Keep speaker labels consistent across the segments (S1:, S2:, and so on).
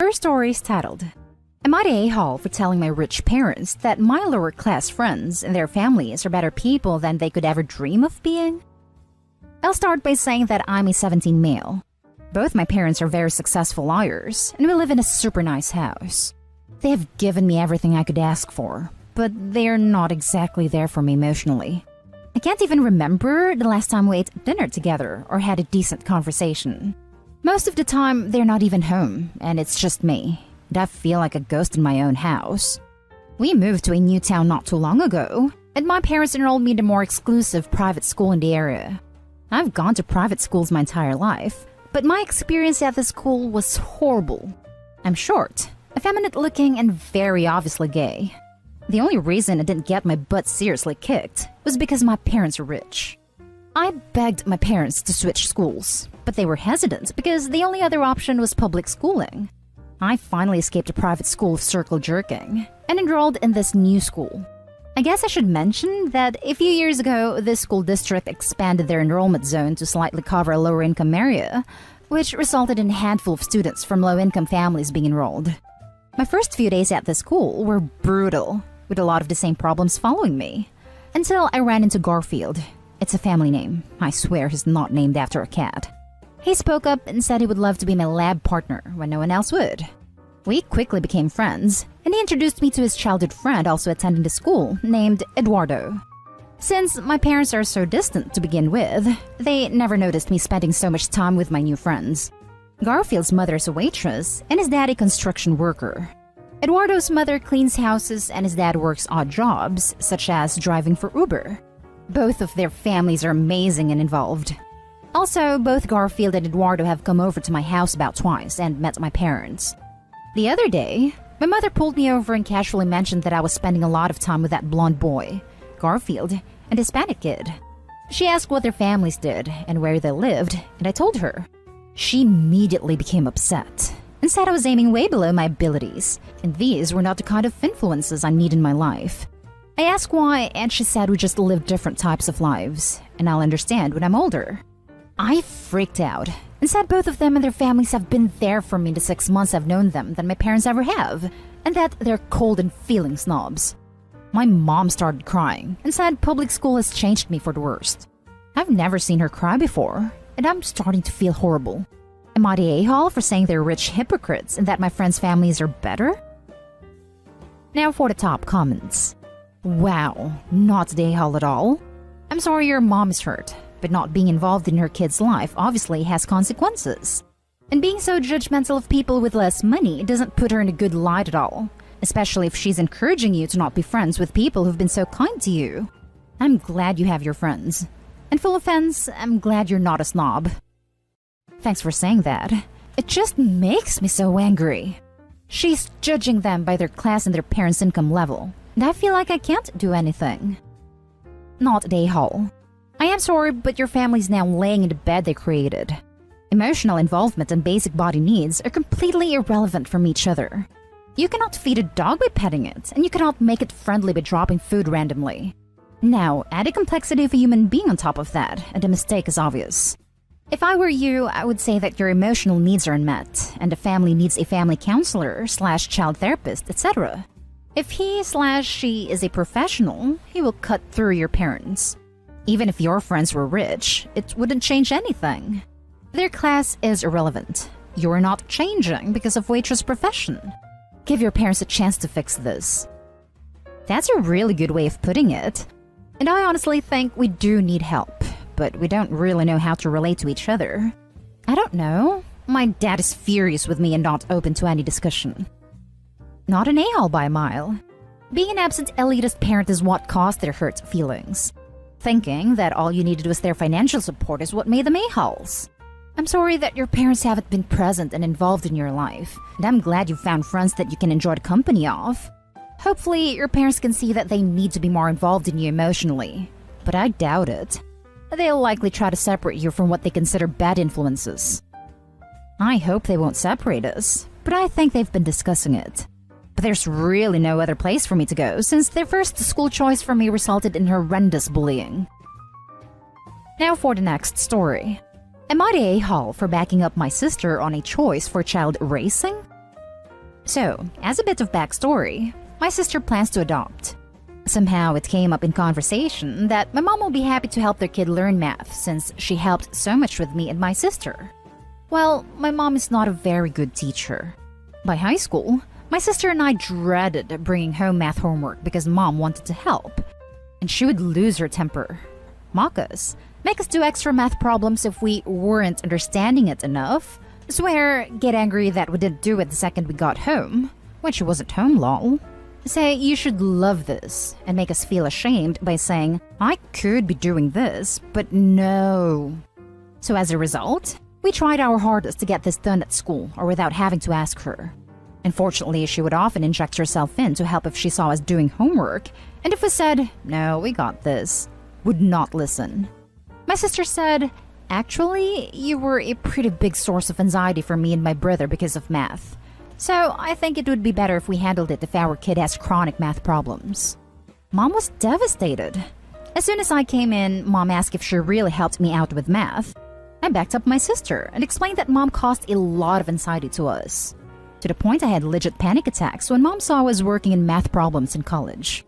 S1: first story is titled, Am I the a-hole for telling my rich parents that my lower class friends and their families are better people than they could ever dream of being? I'll start by saying that I'm a 17 male. Both my parents are very successful lawyers, and we live in a super nice house. They have given me everything I could ask for, but they are not exactly there for me emotionally. I can't even remember the last time we ate dinner together or had a decent conversation. Most of the time, they're not even home, and it's just me. And I feel like a ghost in my own house. We moved to a new town not too long ago, and my parents enrolled me in a more exclusive private school in the area. I've gone to private schools my entire life, but my experience at the school was horrible. I'm short, effeminate-looking, and very obviously gay. The only reason I didn't get my butt seriously kicked was because my parents are rich. I begged my parents to switch schools, but they were hesitant because the only other option was public schooling. I finally escaped a private school of circle jerking and enrolled in this new school. I guess I should mention that a few years ago, this school district expanded their enrollment zone to slightly cover a lower-income area, which resulted in a handful of students from low-income families being enrolled. My first few days at the school were brutal, with a lot of the same problems following me, until I ran into Garfield. It's a family name. I swear he's not named after a cat. He spoke up and said he would love to be my lab partner when no one else would. We quickly became friends, and he introduced me to his childhood friend also attending the school, named Eduardo. Since my parents are so distant to begin with, they never noticed me spending so much time with my new friends. Garfield's mother is a waitress, and his dad a construction worker. Eduardo's mother cleans houses, and his dad works odd jobs, such as driving for Uber. Both of their families are amazing and involved. Also, both Garfield and Eduardo have come over to my house about twice and met my parents. The other day, my mother pulled me over and casually mentioned that I was spending a lot of time with that blonde boy, Garfield, and Hispanic kid. She asked what their families did and where they lived, and I told her. She immediately became upset and said I was aiming way below my abilities, and these were not the kind of influences I need in my life. I asked why, and she said we just live different types of lives, and I'll understand when I'm older. I freaked out and said both of them and their families have been there for me in the 6 months I've known them than my parents ever have, and that they're cold and feeling snobs. My mom started crying and said public school has changed me for the worst. I've never seen her cry before, and I'm starting to feel horrible. Am I the a-hole for saying they're rich hypocrites and that my friends' families are better? Now for the top comments. Wow, not the a-hole at all. I'm sorry your mom is hurt, but not being involved in her kid's life obviously has consequences. And being so judgmental of people with less money doesn't put her in a good light at all, especially if she's encouraging you to not be friends with people who've been so kind to you. I'm glad you have your friends. And full offense, I'm glad you're not a snob. Thanks for saying that. It just makes me so angry. She's judging them by their class and their parents' income level, and I feel like I can't do anything. Not the a-hole. I am sorry, but your family's now laying in the bed they created. Emotional involvement and basic body needs are completely irrelevant from each other. You cannot feed a dog by petting it, and you cannot make it friendly by dropping food randomly. Now, add the complexity of a human being on top of that, and the mistake is obvious. If I were you, I would say that your emotional needs are unmet, and the family needs a family counselor / child therapist, etc. If he / she is a professional, he will cut through your parents. Even if your friends were rich, it wouldn't change anything. Their class is irrelevant. You're not changing because of waitress profession. Give your parents a chance to fix this. That's a really good way of putting it. And I honestly think we do need help, but we don't really know how to relate to each other. I don't know. My dad is furious with me and not open to any discussion. Not an a-hole by a mile. Being an absent elitist parent is what caused their hurt feelings. Thinking that all you needed was their financial support is what made them a-holes. I'm sorry that your parents haven't been present and involved in your life, and I'm glad you found friends that you can enjoy the company of. Hopefully, your parents can see that they need to be more involved in you emotionally, but I doubt it. They'll likely try to separate you from what they consider bad influences. I hope they won't separate us, but I think they've been discussing it. But there's really no other place for me to go since their first school choice for me resulted in horrendous bullying. Now for the next story. Am I the a-hole for backing up my sister on a choice for child racing? So, as a bit of backstory, my sister plans to adopt. Somehow it came up in conversation that my mom will be happy to help their kid learn math since she helped so much with me and my sister. Well, my mom is not a very good teacher. By high school, my sister and I dreaded bringing home math homework because mom wanted to help. And she would lose her temper, mock us, make us do extra math problems if we weren't understanding it enough, swear, get angry that we didn't do it the second we got home, when she wasn't home, lol. Say you should love this, and make us feel ashamed by saying, I could be doing this, but no. So as a result, we tried our hardest to get this done at school or without having to ask her. Unfortunately, she would often inject herself in to help if she saw us doing homework, and if we said, no, we got this, would not listen. My sister said, actually, you were a pretty big source of anxiety for me and my brother because of math. So I think it would be better if we handled it if our kid has chronic math problems. Mom was devastated. As soon as I came in, Mom asked if she really helped me out with math. I backed up my sister and explained that Mom caused a lot of anxiety to us. To the point I had legit panic attacks when Mom saw I was working in math problems in college.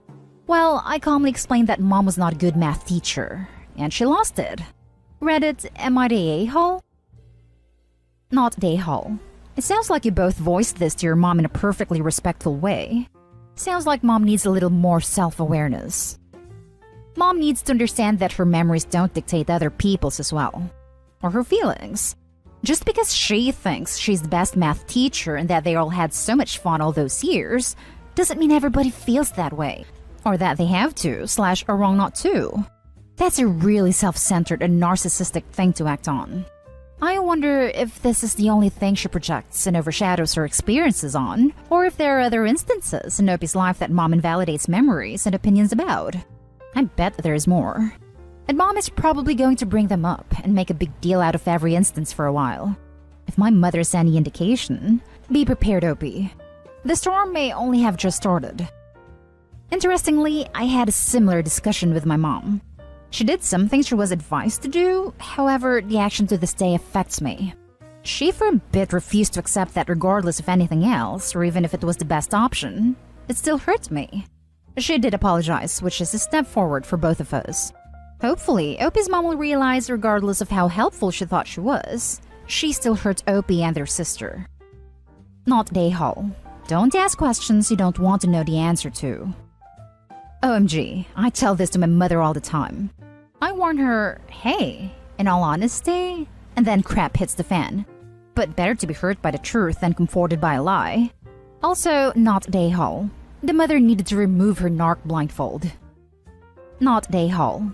S1: Well, I calmly explained that Mom was not a good math teacher, and she lost it. Reddit, am I the a-hole? Not the a-hole. It sounds like you both voiced this to your mom in a perfectly respectful way. Sounds like mom needs a little more self-awareness. Mom needs to understand that her memories don't dictate other people's as well. Or her feelings. Just because she thinks she's the best math teacher and that they all had so much fun all those years, doesn't mean everybody feels that way. Or that they have to, / are wrong not to. That's a really self-centered and narcissistic thing to act on. I wonder if this is the only thing she projects and overshadows her experiences on, or if there are other instances in Opie's life that mom invalidates memories and opinions about. I bet there is more. And mom is probably going to bring them up and make a big deal out of every instance for a while. If my mother is any indication, be prepared, Opie. The storm may only have just started. Interestingly, I had a similar discussion with my mom. She did something she was advised to do, however, the action to this day affects me. She for a bit refused to accept that regardless of anything else, or even if it was the best option, it still hurt me. She did apologize, which is a step forward for both of us. Hopefully, Opie's mom will realize regardless of how helpful she thought she was, she still hurt Opie and their sister. Not Dayhall. Don't ask questions you don't want to know the answer to. OMG, I tell this to my mother all the time. I warn her, hey, in all honesty, and then crap hits the fan. But better to be hurt by the truth than comforted by a lie. Also, not Dayhall. The mother needed to remove her narc blindfold. Not Dayhall.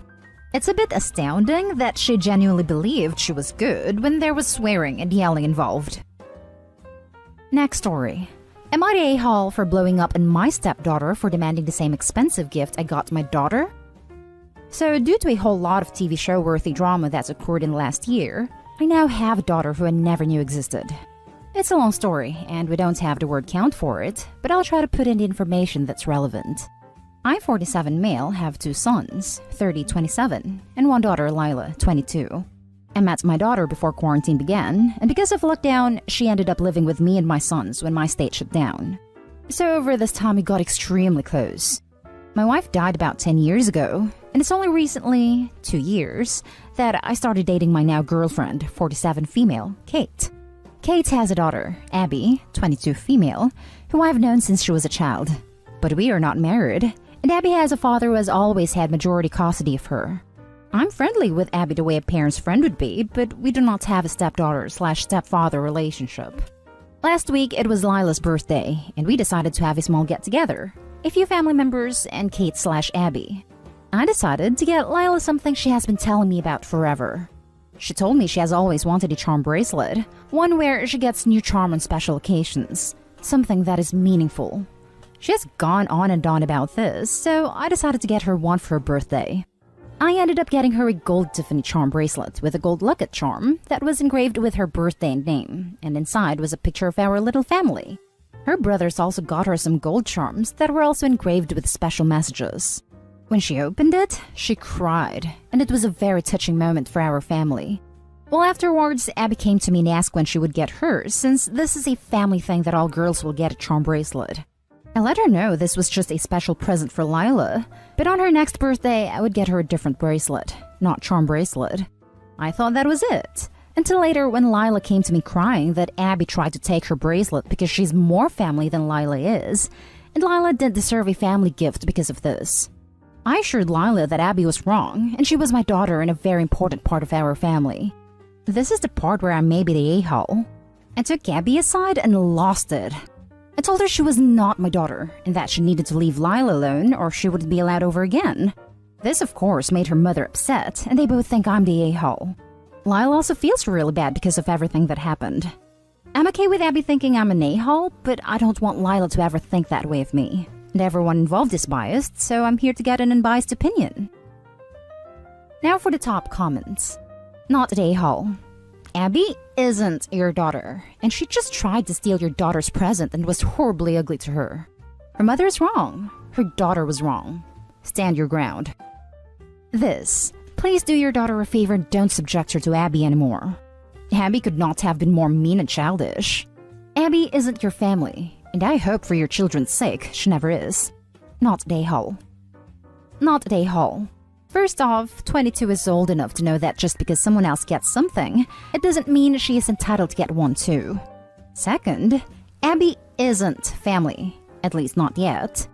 S1: It's a bit astounding that she genuinely believed she was good when there was swearing and yelling involved. Next story. Am I the a-hole for blowing up on my stepdaughter for demanding the same expensive gift I got my daughter? So, due to a whole lot of TV show-worthy drama that's occurred in the last year, I now have a daughter who I never knew existed. It's a long story, and we don't have the word count for it, but I'll try to put in the information that's relevant. I, 47 male, have 2 sons, 30, 27, and one daughter, Lila, 22. I met my daughter before quarantine began, and because of lockdown, she ended up living with me and my sons when my state shut down. So over this time, we got extremely close. My wife died about 10 years ago, and it's only recently, 2 years, that I started dating my now girlfriend, 47 female, Kate. Kate has a daughter, Abby, 22 female, who I've known since she was a child. But we are not married, and Abby has a father who has always had majority custody of her. I'm friendly with Abby the way a parent's friend would be, but we do not have a stepdaughter/stepfather relationship. Last week, it was Lila's birthday, and we decided to have a small get-together. A few family members and Kate/Abby. I decided to get Lila something she has been telling me about forever. She told me she has always wanted a charm bracelet, one where she gets new charm on special occasions, something that is meaningful. She has gone on and on about this, so I decided to get her one for her birthday. I ended up getting her a gold Tiffany charm bracelet with a gold locket charm that was engraved with her birthday and name, and inside was a picture of our little family. Her brothers also got her some gold charms that were also engraved with special messages. When she opened it, she cried, and it was a very touching moment for our family. Well, afterwards, Abby came to me and asked when she would get hers, since this is a family thing that all girls will get a charm bracelet. I let her know this was just a special present for Lila, but on her next birthday, I would get her a different bracelet, not charm bracelet. I thought that was it. Until later when Lila came to me crying that Abby tried to take her bracelet because she's more family than Lila is, and Lila didn't deserve a family gift because of this. I assured Lila that Abby was wrong, and she was my daughter and a very important part of our family. This is the part where I may be the a-hole. I took Abby aside and lost it. I told her she was not my daughter, and that she needed to leave Lila alone or she wouldn't be allowed over again. This, of course, made her mother upset, and they both think I'm the a-hole. Lila also feels really bad because of everything that happened. I'm okay with Abby thinking I'm an a-hole, but I don't want Lila to ever think that way of me. And everyone involved is biased, so I'm here to get an unbiased opinion. Now for the top comments. Not an a-hole. Abby isn't your daughter, and she just tried to steal your daughter's present and was horribly ugly to her. Her mother is wrong. Her daughter was wrong. Stand your ground. This. Please do your daughter a favor and don't subject her to Abby anymore. Abby could not have been more mean and childish. Abby isn't your family, and I hope for your children's sake she never is. Not a hole. Not a hole. First off, 22 is old enough to know that just because someone else gets something, it doesn't mean she is entitled to get one too. Second, Abby isn't family, at least not yet.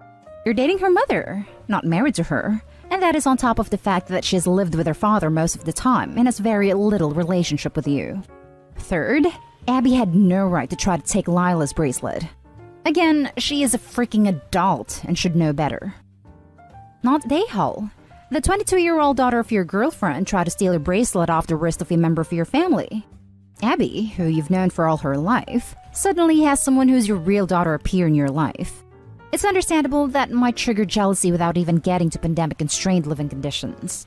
S1: You're dating her mother, not married to her. And that is on top of the fact that she has lived with her father most of the time and has very little relationship with you. Third, Abby had no right to try to take Lila's bracelet. Again, she is a freaking adult and should know better. Not a-hole. The 22-year-old daughter of your girlfriend tried to steal your bracelet off the wrist of a member of your family. Abby, who you've known for all her life, suddenly has someone who's your real daughter appear in your life. It's understandable that might trigger jealousy without even getting to pandemic-constrained living conditions.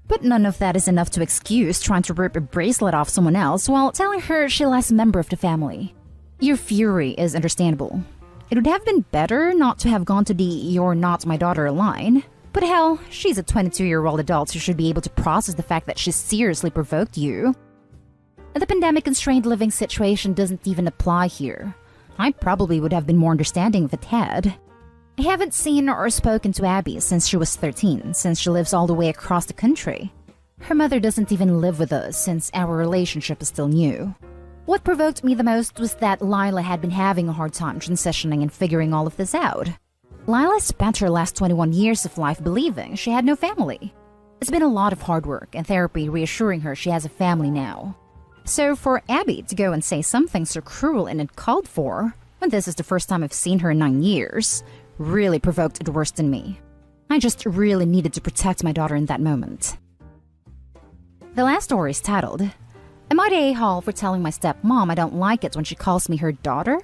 S1: But none of that is enough to excuse trying to rip a bracelet off someone else while telling her she last member of the family. Your fury is understandable. It would have been better not to have gone to the "you're not my daughter" line. But hell, she's a 22-year-old adult who should be able to process the fact that she seriously provoked you. The pandemic-constrained living situation doesn't even apply here. I probably would have been more understanding if it had. I haven't seen or spoken to Abby since she was 13, since she lives all the way across the country. Her mother doesn't even live with us since our relationship is still new. What provoked me the most was that Lila had been having a hard time transitioning and figuring all of this out. Lila spent her last 21 years of life believing she had no family. It's been a lot of hard work and therapy reassuring her she has a family now. So for Abby to go and say something so cruel and uncalled for, when this is the first time I've seen her in 9 years, really provoked the worst in me. I just really needed to protect my daughter in that moment. The last story is titled, Am I the a-hole for telling my stepmom I don't like it when she calls me her daughter?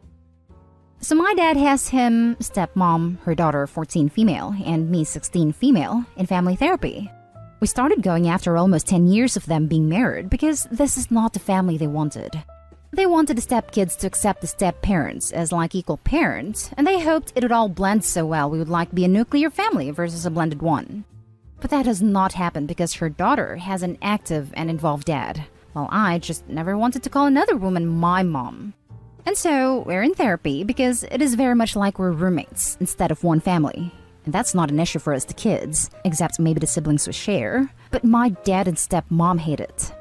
S1: So my dad has him, stepmom, her daughter 14 female, and me 16 female, in family therapy. We started going after almost 10 years of them being married because this is not the family they wanted. They wanted the stepkids to accept the step-parents as like equal parents, and they hoped it would all blend so well we would like be a nuclear family versus a blended one. But that has not happened because her daughter has an active and involved dad, while I just never wanted to call another woman my mom. And so, we're in therapy because it is very much like we're roommates instead of one family. And that's not an issue for us the kids, except maybe the siblings we share, but my dad and stepmom hate it.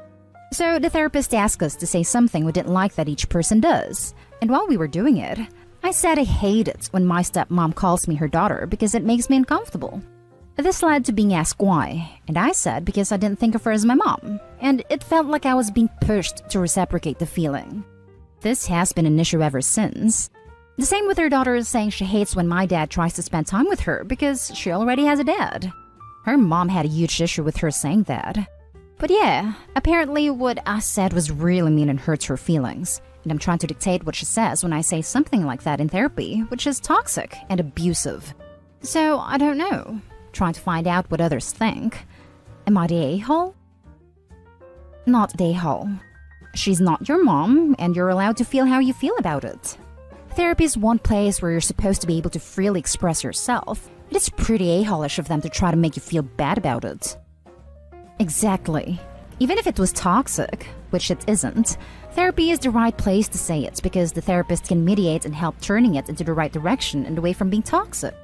S1: So the therapist asked us to say something we didn't like that each person does. And while we were doing it, I said I hate it when my stepmom calls me her daughter because it makes me uncomfortable. This led to being asked why, and I said because I didn't think of her as my mom, and it felt like I was being pushed to reciprocate the feeling. This has been an issue ever since. The same with her daughter saying she hates when my dad tries to spend time with her because she already has a dad. Her mom had a huge issue with her saying that. But yeah, apparently what I said was really mean and hurts her feelings, and I'm trying to dictate what she says when I say something like that in therapy, which is toxic and abusive. So, I don't know. Trying to find out what others think. Am I the a-hole? Not the a-hole. She's not your mom, and you're allowed to feel how you feel about it. Therapy is one place where you're supposed to be able to freely express yourself. It is pretty a-hole-ish of them to try to make you feel bad about it. Exactly. Even if it was toxic, which it isn't, therapy is the right place to say it because the therapist can mediate and help turning it into the right direction and away from being toxic.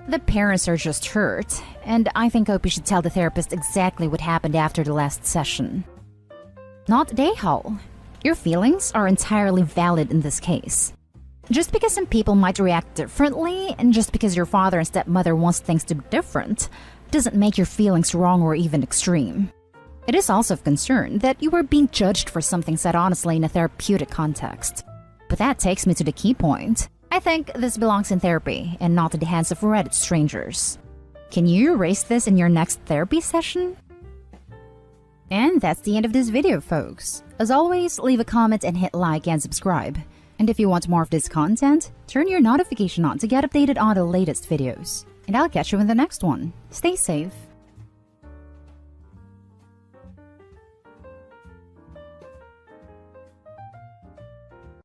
S1: The parents are just hurt, and I think Opie should tell the therapist exactly what happened after the last session. Not the a-hole. Your feelings are entirely valid in this case. Just because some people might react differently, and just because your father and stepmother wants things to be different, doesn't make your feelings wrong or even extreme. It is also of concern that you were being judged for something said honestly in a therapeutic context. But that takes me to the key point. I think this belongs in therapy and not in the hands of Reddit strangers. Can you erase this in your next therapy session? And that's the end of this video, folks. As always, leave a comment and hit like and subscribe. And if you want more of this content, turn your notification on to get updated on the latest videos. And I'll catch you in the next one. Stay safe.